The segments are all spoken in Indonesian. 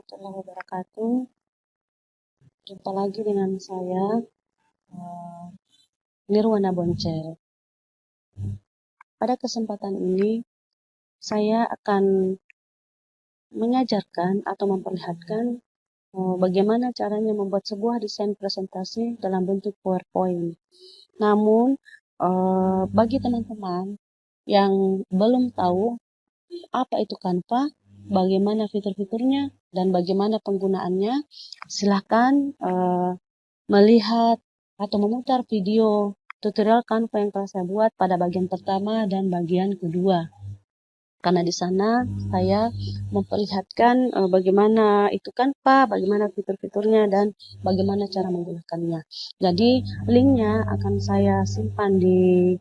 warahmatullahi wabarakatuh. Jumpa lagi dengan saya, Nirwana Boncel. Pada kesempatan ini, saya akan mengajarkan atau memperlihatkan bagaimana caranya membuat sebuah desain presentasi dalam bentuk PowerPoint. Namun, bagi teman-teman yang belum tahu apa itu Canva, bagaimana fitur-fiturnya, dan bagaimana penggunaannya, silahkan melihat atau memutar video tutorial Canva yang telah saya buat pada bagian pertama dan bagian kedua. Karena di sana saya memperlihatkan bagaimana itu Canva, bagaimana fitur-fiturnya, dan bagaimana cara menggunakannya. Jadi linknya akan saya simpan di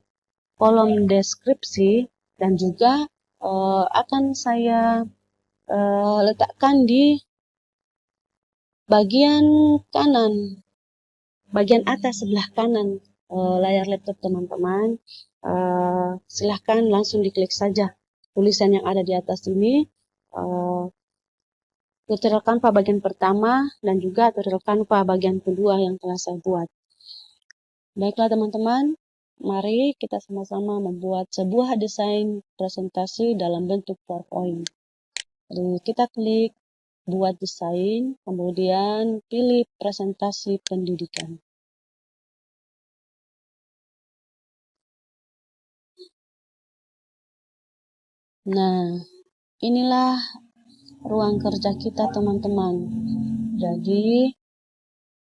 kolom deskripsi dan juga akan saya letakkan di bagian kanan, bagian atas sebelah kanan layar laptop teman-teman. Silahkan langsung diklik saja tulisan yang ada di atas ini, tutorial Canva bagian pertama dan juga tutorial Canva bagian kedua yang telah saya buat. Baiklah teman-teman, mari kita sama-sama membuat sebuah desain presentasi dalam bentuk PowerPoint. Jadi kita klik buat desain, kemudian pilih presentasi pendidikan. Nah, inilah ruang kerja kita teman-teman. Jadi,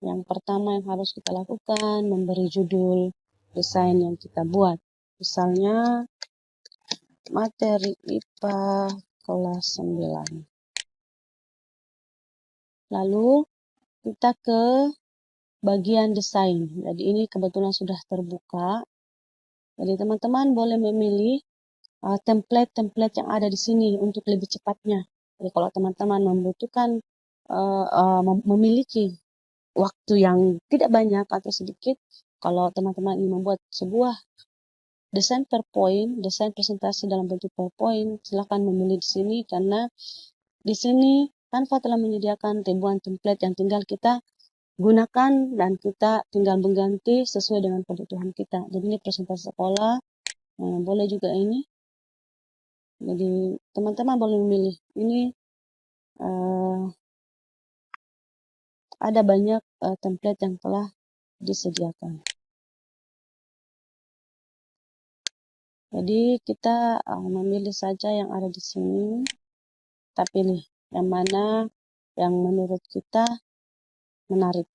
yang pertama yang harus kita lakukan, memberi judul desain yang kita buat. Misalnya, materi IPA kelas 9. Lalu, kita ke bagian desain. Jadi, ini kebetulan sudah terbuka. Jadi, teman-teman boleh memilih template-template yang ada di sini untuk lebih cepatnya. Jadi kalau teman-teman membutuhkan memiliki waktu yang tidak banyak atau sedikit, kalau teman-teman ingin membuat sebuah desain PowerPoint, desain presentasi dalam bentuk PowerPoint, silakan memilih di sini karena di sini Canva telah menyediakan ribuan template yang tinggal kita gunakan dan kita tinggal mengganti sesuai dengan kebutuhan kita. Jadi ini presentasi sekolah, boleh juga ini. Jadi teman-teman boleh memilih. Ini ada banyak template yang telah disediakan. Jadi kita memilih saja yang ada di sini. Kita pilih yang mana yang menurut kita menarik.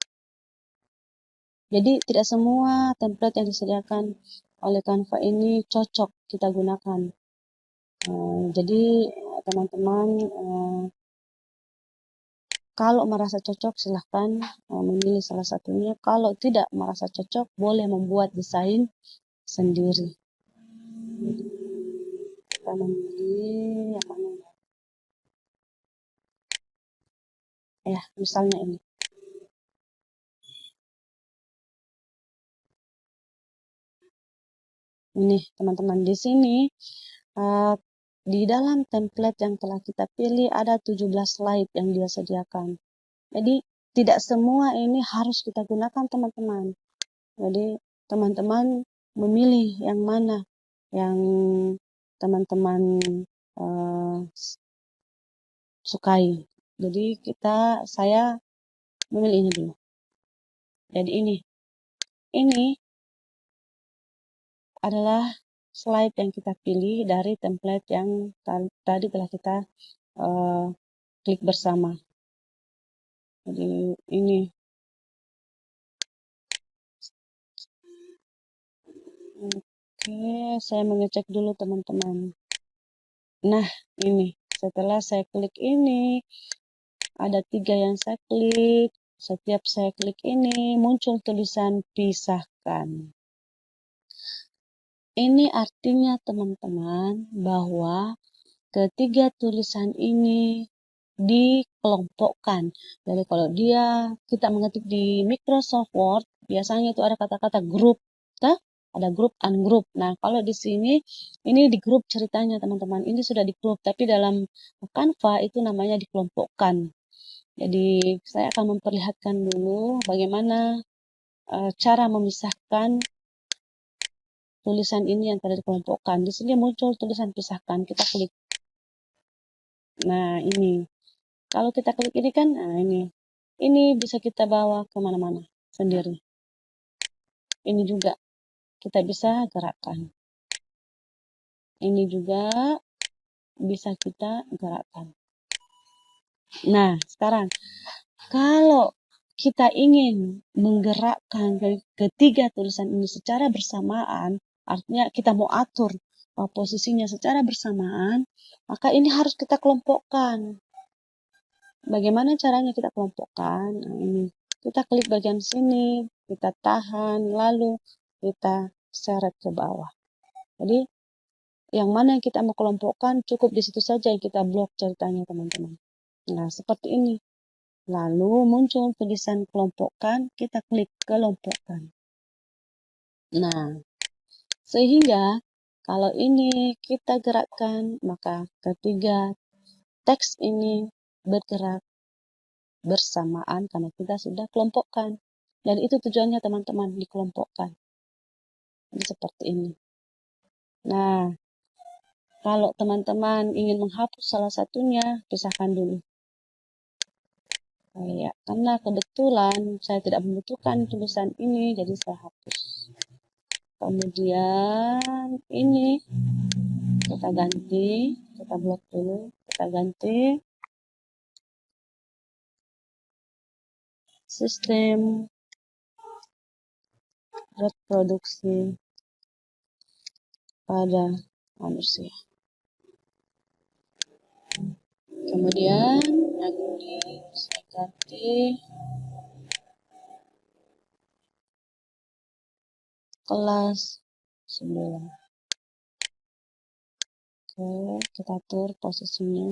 Jadi tidak semua template yang disediakan oleh Canva ini cocok kita gunakan. Jadi teman-teman kalau merasa cocok silahkan memilih salah satunya. Kalau tidak merasa cocok boleh membuat desain sendiri. Jadi, kita memilih yang mana? Ya, misalnya ini. Ini teman-teman di sini di dalam template yang telah kita pilih ada 17 slide yang dia sediakan. Jadi tidak semua ini harus kita gunakan teman-teman. Jadi teman-teman memilih yang mana yang teman-teman sukai. Jadi saya memilih ini dulu. Jadi ini adalah slide yang kita pilih dari template yang tadi telah kita klik bersama. Jadi ini. Oke, saya mengecek dulu teman-teman. Nah, ini. Setelah saya klik ini, ada 3 yang saya klik. Setiap saya klik ini, muncul tulisan pisahkan. Ini artinya teman-teman bahwa ketiga tulisan ini dikelompokkan. Jadi kalau kita mengetik di Microsoft Word, biasanya itu ada kata-kata grup, ada grup, ungroup. Nah, kalau di sini ini di grup ceritanya teman-teman. Ini sudah di grup, tapi dalam Canva itu namanya dikelompokkan. Jadi saya akan memperlihatkan dulu bagaimana cara memisahkan tulisan ini yang telah dikelompokkan. Di sini muncul tulisan pisahkan, kita klik. Nah, ini. Kalau kita klik ini kan, nah ini. Ini bisa kita bawa kemana-mana sendiri. Ini juga kita bisa gerakkan. Ini juga bisa kita gerakkan. Nah, sekarang kalau kita ingin menggerakkan ketiga tulisan ini secara bersamaan, artinya kita mau atur posisinya secara bersamaan, maka ini harus kita kelompokkan. Bagaimana caranya kita kelompokkan? Nah, ini. Kita klik bagian sini, kita tahan, lalu kita seret ke bawah. Jadi, yang mana yang kita mau kelompokkan, cukup di situ saja yang kita blok ceritanya, teman-teman. Nah, seperti ini. Lalu muncul tulisan kelompokkan, kita klik kelompokkan. Nah, sehingga kalau ini kita gerakkan, maka ketiga teks ini bergerak bersamaan karena kita sudah kelompokkan. Dan itu tujuannya teman-teman, dikelompokkan. Jadi seperti ini. Nah, kalau teman-teman ingin menghapus salah satunya, pisahkan dulu. Ya, karena kebetulan saya tidak membutuhkan tulisan ini, jadi saya hapus. Kemudian ini kita ganti, kita blok dulu, kita ganti sistem reproduksi pada manusia. Kemudian yang ini saya ganti kelas 9. Oke, kita atur posisinya.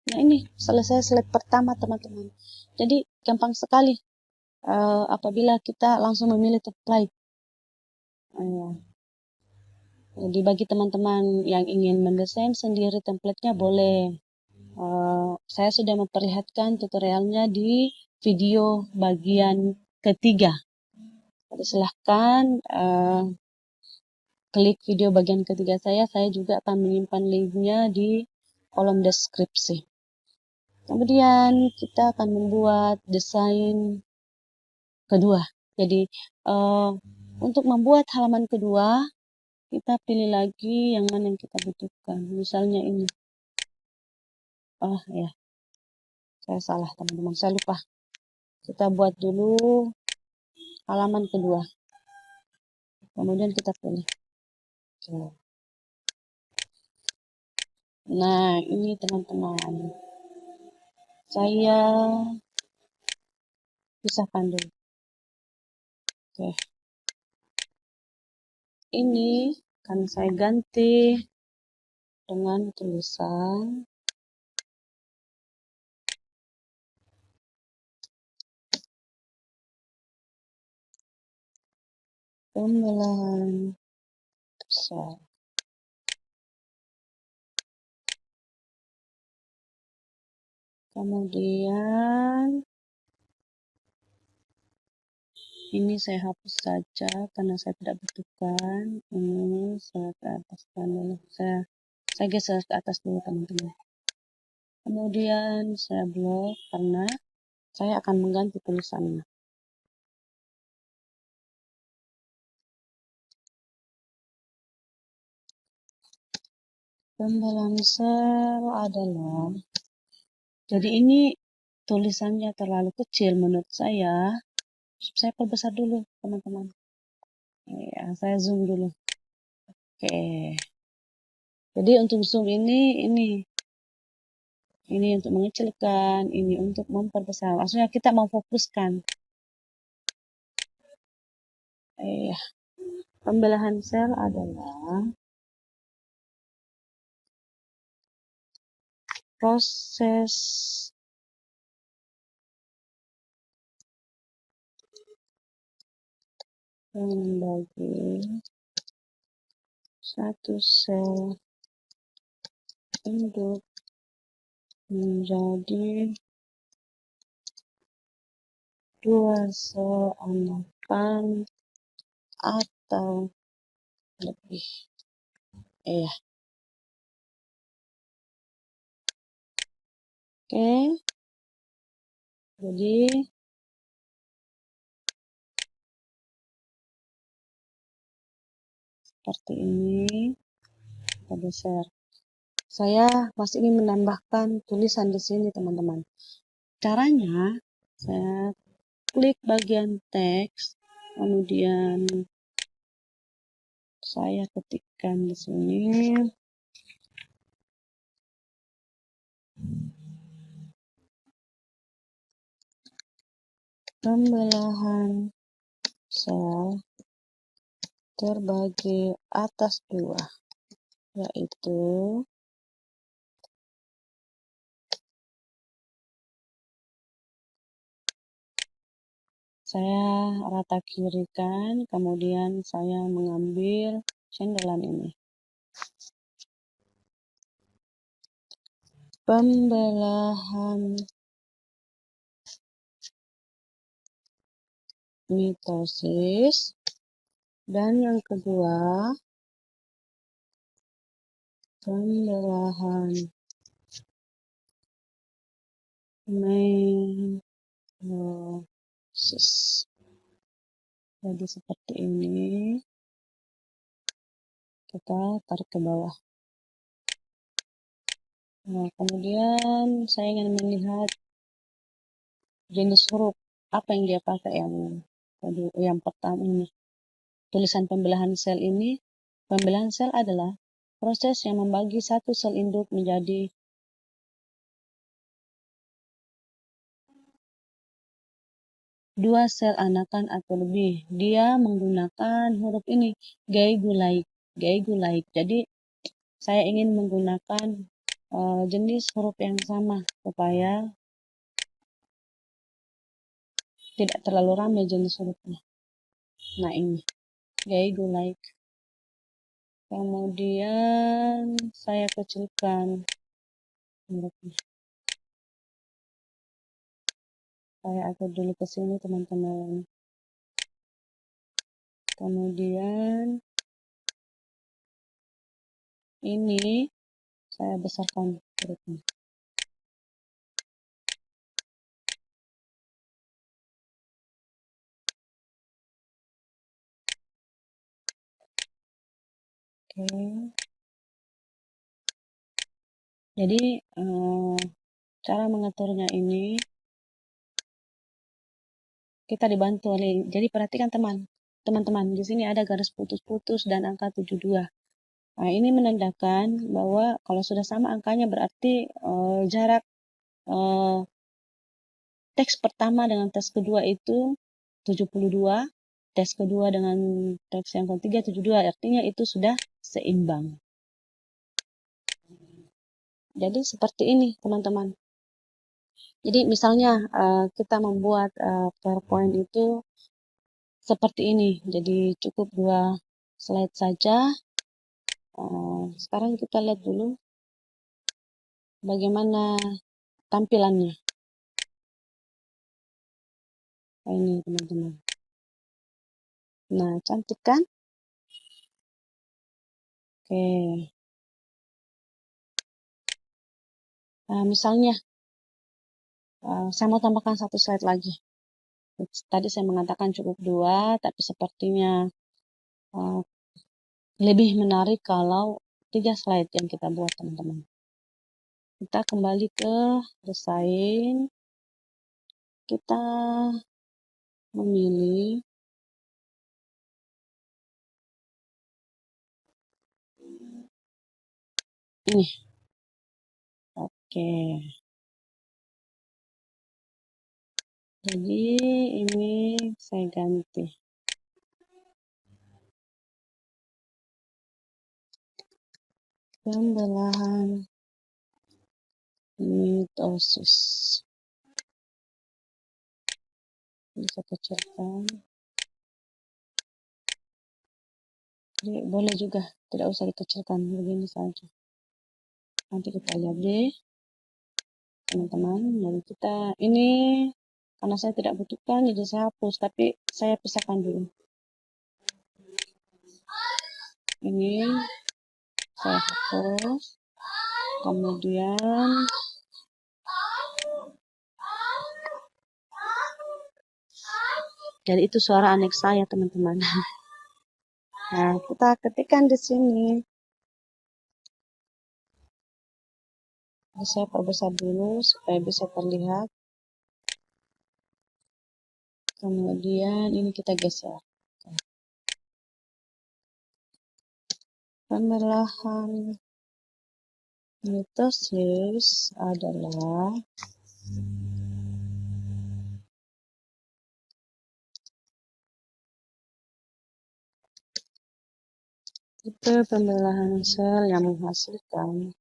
Nah, ini selesai slide pertama, teman-teman. Jadi gampang sekali apabila kita langsung memilih template. Jadi bagi teman-teman yang ingin mendesain sendiri template-nya boleh. Saya sudah memperlihatkan tutorialnya di video bagian ketiga. Jadi silahkan klik video bagian ketiga saya juga akan menyimpan linknya di kolom deskripsi. Kemudian kita akan membuat desain kedua. Jadi untuk membuat halaman kedua, kita pilih lagi yang mana yang kita butuhkan. Misalnya ini. Oh ya, saya salah teman-teman, saya lupa. Kita buat dulu halaman kedua. Kemudian kita pilih. Oke. Nah, ini teman-teman. Saya pisahkan dulu. Oke. Ini akan saya ganti dengan tulisan pembelahan besar. Kemudian ini saya hapus saja karena saya tidak butuhkan. Ini saya ke ataskan dulu. Saya geser ke atas dulu, teman-teman. Kemudian saya blok karena saya akan mengganti tulisannya. Pembelahan sel adalah, jadi ini tulisannya terlalu kecil menurut saya. Saya perbesar dulu, teman-teman. Ya, saya zoom dulu. Oke. Jadi untuk zoom ini untuk mengecilkan, ini untuk memperbesar. Maksudnya kita mau fokuskan. Pembelahan sel adalah proses membagi satu sel induk menjadi 2/8 atau lebih. Iya. Oke. Jadi seperti ini. Kita geser. Saya masih ingin menambahkan tulisan di sini, teman-teman. Caranya, saya klik bagian teks, kemudian saya ketikkan di sini pembelahan sel terbagi atas 2, yaitu saya rata kirikan, kemudian saya mengambil cendelan ini. Pembelahan mitosis, dan yang kedua pembelahan meiosis. Jadi seperti ini, kita tarik ke bawah. Nah, kemudian saya ingin melihat jenis huruf apa yang dia pakai, yang pertama ini. Tulisan pembelahan sel ini, pembelahan sel adalah proses yang membagi satu sel induk menjadi dua sel anakan atau lebih. Dia menggunakan huruf ini, Gaygulite. Jadi saya ingin menggunakan jenis huruf yang sama supaya tidak terlalu ramai jenis hurufnya. Nah, ini Gaygulite. Kemudian saya kecilkan hurufnya. Saya atur dulu ke sini, teman-teman. Kemudian ini saya besarkan hurufnya. Oke. Jadi cara mengaturnya ini kita dibantu oleh, jadi perhatikan teman-teman, di sini ada garis putus-putus dan angka 72. Nah, ini menandakan bahwa kalau sudah sama angkanya berarti jarak teks pertama dengan teks kedua itu 72, teks kedua dengan teks yang ketiga 72, artinya itu sudah seimbang. Jadi seperti ini, teman-teman. Jadi misalnya kita membuat PowerPoint itu seperti ini. Jadi cukup 2 slide saja. Sekarang kita lihat dulu bagaimana tampilannya. Ini, teman-teman. Nah, cantik kan? Oke. Nah, misalnya saya mau tambahkan 1 slide lagi. Tadi saya mengatakan cukup 2, tapi sepertinya lebih menarik kalau 3 slide yang kita buat, teman-teman. Kita kembali ke desain. Kita memilih ini. Oke. Jadi ini saya ganti. Pembelahan mitosis. Bisa kecilkan. Jadi boleh juga, tidak usah dikecilkan, begini saja. Nanti kita lihat deh. teman-teman. Jadi kita ini karena saya tidak butuhkan jadi saya hapus, tapi saya pisahkan dulu. Ini saya hapus, kemudian jadi itu suara anek saya teman-teman. Nah, kita ketikkan di sini. Saya perbesar dulu supaya bisa terlihat. Kemudian ini kita geser. Pemilihan mitosis adalah tipe pembelahan sel yang menghasilkan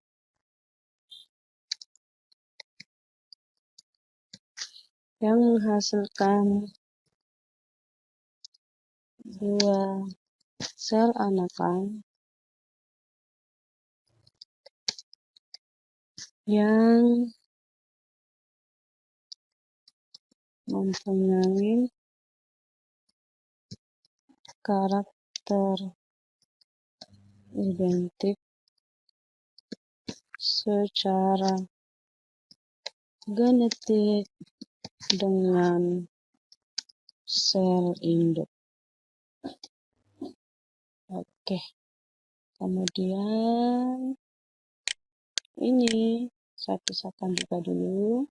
dua sel anakan yang mempunyai karakter identik secara genetik dengan sel induk. Oke. Kemudian ini saya pisahkan juga dulu.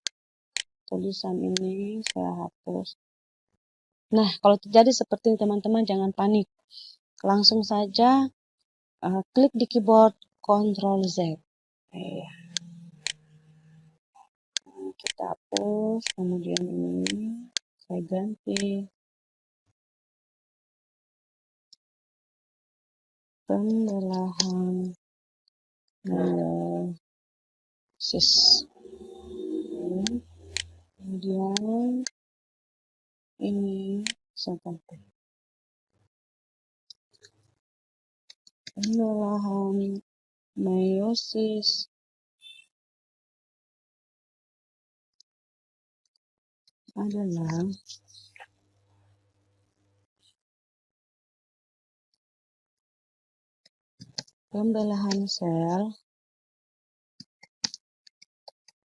Tulisan ini saya hapus. Nah, kalau terjadi seperti ini teman-teman jangan panik. Langsung saja klik di keyboard Ctrl Z. Kita hapus, kemudian ini saya ganti pembelahan meiosis. Kemudian ini saya ganti pembelahan meiosis adalah pembelahan sel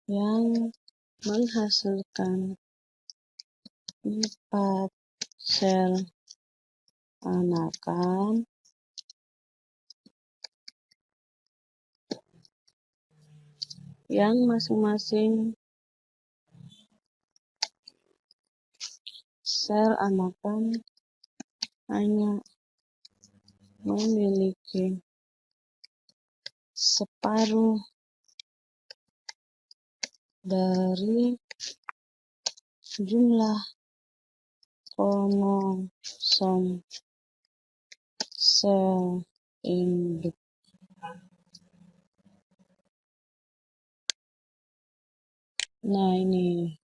yang menghasilkan 4 sel anakan yang masing-masing sel anakan hanya memiliki separuh dari jumlah kromosom sel induk. Nah, ini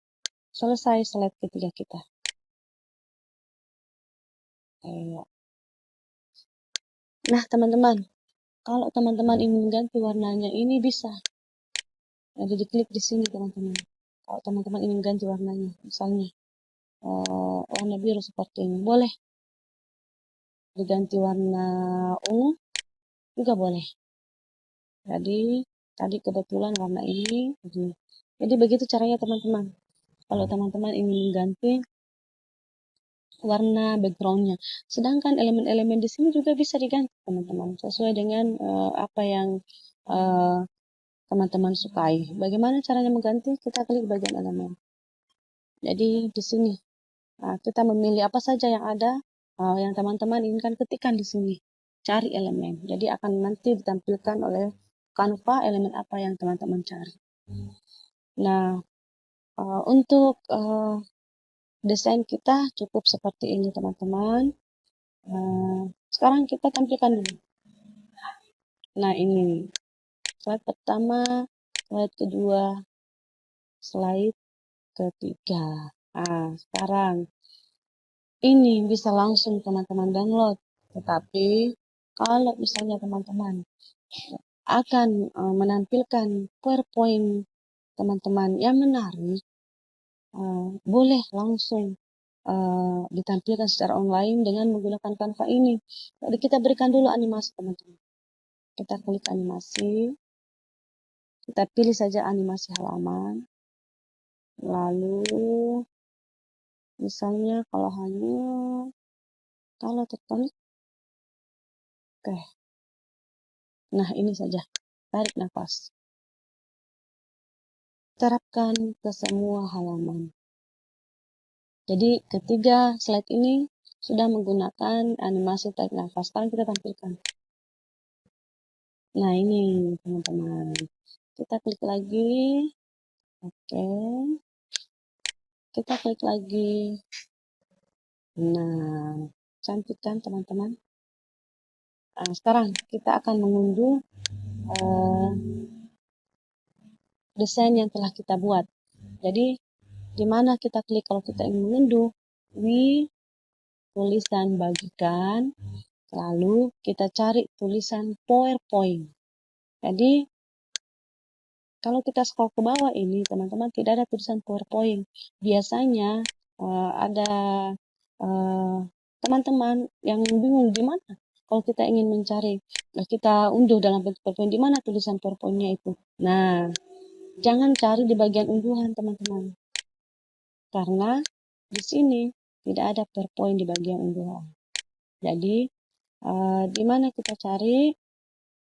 selesai slide ketiga kita. Nah, teman-teman, kalau teman-teman ingin mengganti warnanya ini bisa. Jadi diklik di sini, teman-teman. Kalau teman-teman ingin ganti warnanya, misalnya warna biru seperti ini, boleh. Diganti warna ungu juga boleh. Jadi tadi kebetulan warna ini. Jadi begitu caranya teman-teman. Kalau teman-teman ingin mengganti warna backgroundnya, sedangkan elemen-elemen di sini juga bisa diganti teman-teman sesuai dengan apa yang teman-teman sukai. Bagaimana caranya mengganti? Kita klik bagian elemen. Jadi di sini kita memilih apa saja yang ada yang teman-teman inginkan, ketikkan di sini. Cari elemen. Jadi akan nanti ditampilkan oleh Canva elemen apa yang teman-teman cari. Nah, untuk desain kita cukup seperti ini teman-teman. Sekarang kita tampilkan dulu. Nah, ini slide pertama, slide kedua, slide ketiga. Nah, sekarang ini bisa langsung teman-teman download. Tetapi kalau misalnya teman-teman akan menampilkan PowerPoint teman-teman yang menarik, boleh langsung ditampilkan secara online dengan menggunakan Canva ini. Jadi kita berikan dulu animasi, teman-teman. Kita klik animasi, kita pilih saja animasi halaman, lalu misalnya kalau tertarik, oke. Nah, ini saja, tarik nafas. Terapkan ke semua halaman. Jadi ketiga slide ini sudah menggunakan animasi tarik nafas. Sekarang kita tampilkan. Nah, ini teman-teman. Kita klik lagi. Oke. Kita klik lagi. Nah, cantik kan teman-teman? Nah, sekarang kita akan mengunduh desain yang telah kita buat. Jadi, di mana kita klik kalau kita ingin mengunduh? Tulisan bagikan, lalu kita cari tulisan PowerPoint. Jadi, kalau kita scroll ke bawah ini, teman-teman, tidak ada tulisan PowerPoint. Biasanya ada teman-teman yang bingung di mana. Kalau kita ingin mencari, kita unduh dalam bentuk PowerPoint, di mana tulisan PowerPoint-nya itu. Nah, jangan cari di bagian unduhan, teman-teman. Karena di sini tidak ada PowerPoint di bagian unduhan. Jadi, di mana kita cari,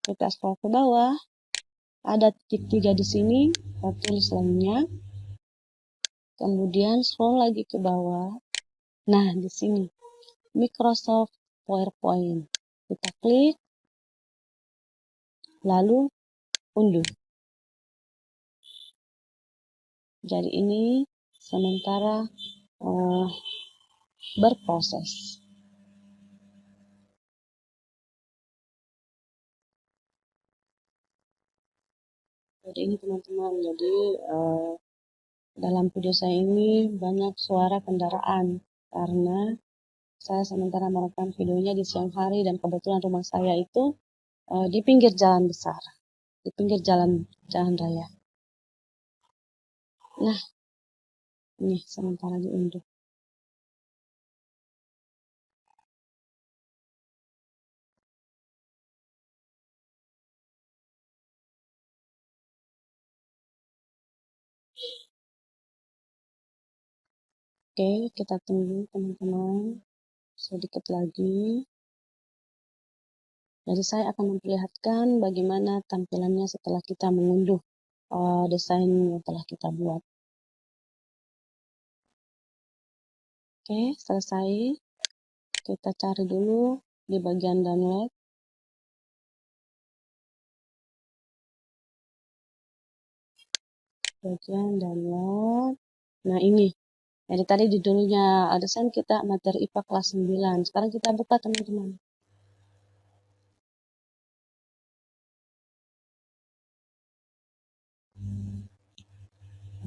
kita scroll ke bawah, ada titik 3 di sini, kita tulis lainnya. Kemudian scroll lagi ke bawah. Nah, di sini Microsoft PowerPoint. Kita klik, lalu unduh. Jadi ini sementara berproses. Jadi ini teman-teman, jadi dalam video saya ini banyak suara kendaraan karena saya sementara merekam videonya di siang hari dan kebetulan rumah saya itu di pinggir jalan besar, di pinggir jalan raya. Nah, ini sementara diunduh. Oke, kita tunggu teman-teman sedikit lagi. Jadi saya akan memperlihatkan bagaimana tampilannya setelah kita mengunduh desain yang telah kita buat. Oke, selesai. Kita cari dulu di bagian download. Bagian download. Nah, ini. Jadi tadi judulnya desain kita materi IPA kelas 9. Sekarang kita buka, teman-teman.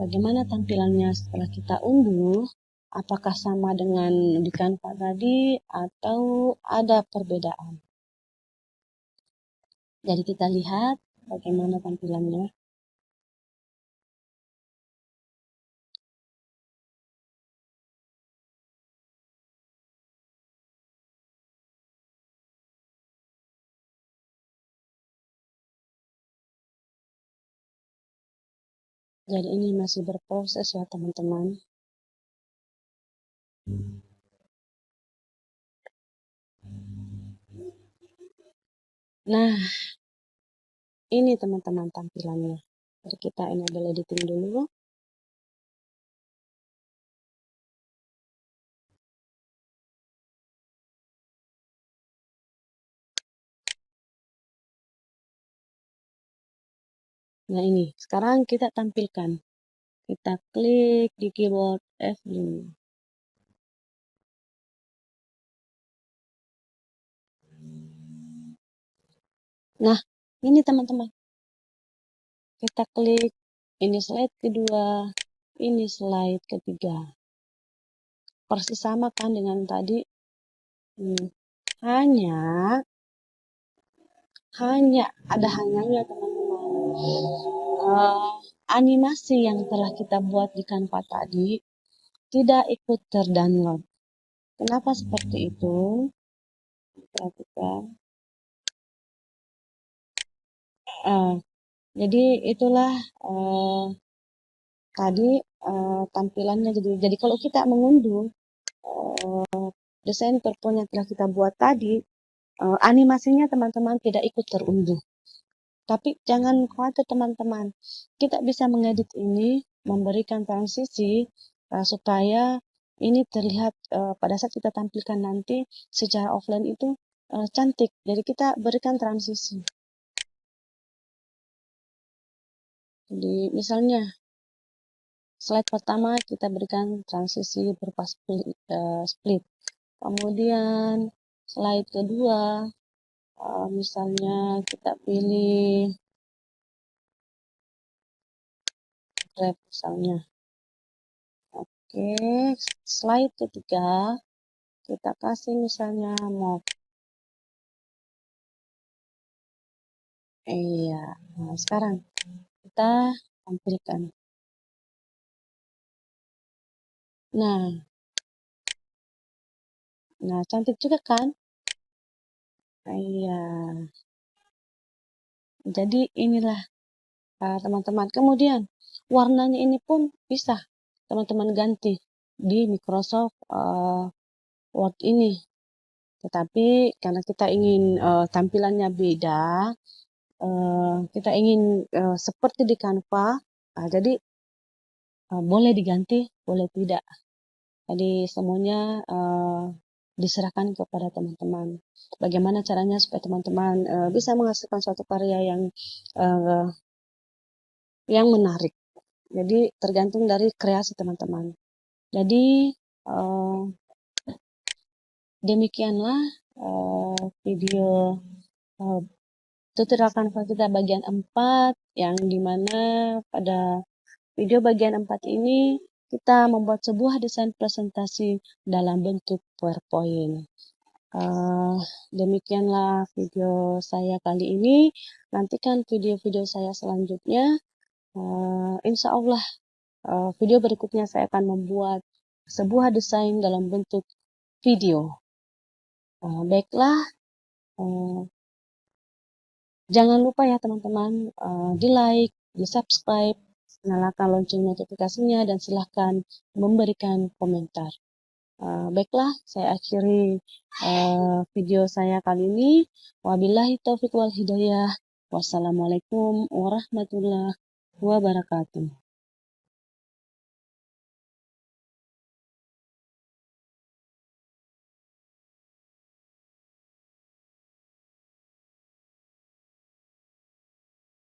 Bagaimana tampilannya setelah kita unduh? Apakah sama dengan di Canva tadi atau ada perbedaan? Jadi kita lihat bagaimana tampilannya. Jadi ini masih berproses ya teman-teman. Nah, ini teman-teman tampilannya. Jadi kita enable editing dulu. Nah ini, sekarang kita tampilkan. Kita klik di keyboard F5. Nah, ini teman-teman. Kita klik, ini slide kedua, ini slide ketiga. Persis sama kan dengan tadi. Hanya ada hanyanya teman-teman. animasi yang telah kita buat di Canva tadi tidak ikut terdownload. Kenapa seperti itu? Perhatikan. Jadi itulah tadi tampilannya. Jadi kalau kita mengunduh desain PowerPoint yang telah kita buat tadi, animasinya teman-teman tidak ikut terunduh. Tapi jangan khawatir teman-teman, kita bisa mengedit ini, memberikan transisi supaya ini terlihat pada saat kita tampilkan nanti secara offline itu cantik. Jadi kita berikan transisi. Jadi misalnya slide pertama kita berikan transisi berupa split. Kemudian slide kedua misalnya kita pilih grab misalnya. Oke, slide ketiga kita kasih misalnya move. Iya, nah sekarang kita tampilkan. Nah cantik juga kan? Iya, jadi inilah teman-teman. Kemudian warnanya ini pun bisa teman-teman ganti di Microsoft Word ini. Tetapi karena kita ingin tampilannya beda, kita ingin seperti di Canva, jadi boleh diganti, boleh tidak. Jadi semuanya diserahkan kepada teman-teman. Bagaimana caranya supaya teman-teman bisa menghasilkan suatu karya yang menarik. Jadi tergantung dari kreasi teman-teman. Jadi demikianlah video tutorial Canva kita bagian 4, yang dimana pada video bagian 4 ini kita membuat sebuah desain presentasi dalam bentuk PowerPoint. Demikianlah video saya kali ini. Nantikan video-video saya selanjutnya. Insya Allah video berikutnya saya akan membuat sebuah desain dalam bentuk video. Baiklah, jangan lupa ya teman-teman, di like, di subscribe, nyalakan lonceng notifikasinya, dan silahkan memberikan komentar. Baiklah, saya akhiri video saya kali ini. Wabillahi taufiq wal hidayah. Wassalamualaikum warahmatullahi wabarakatuh.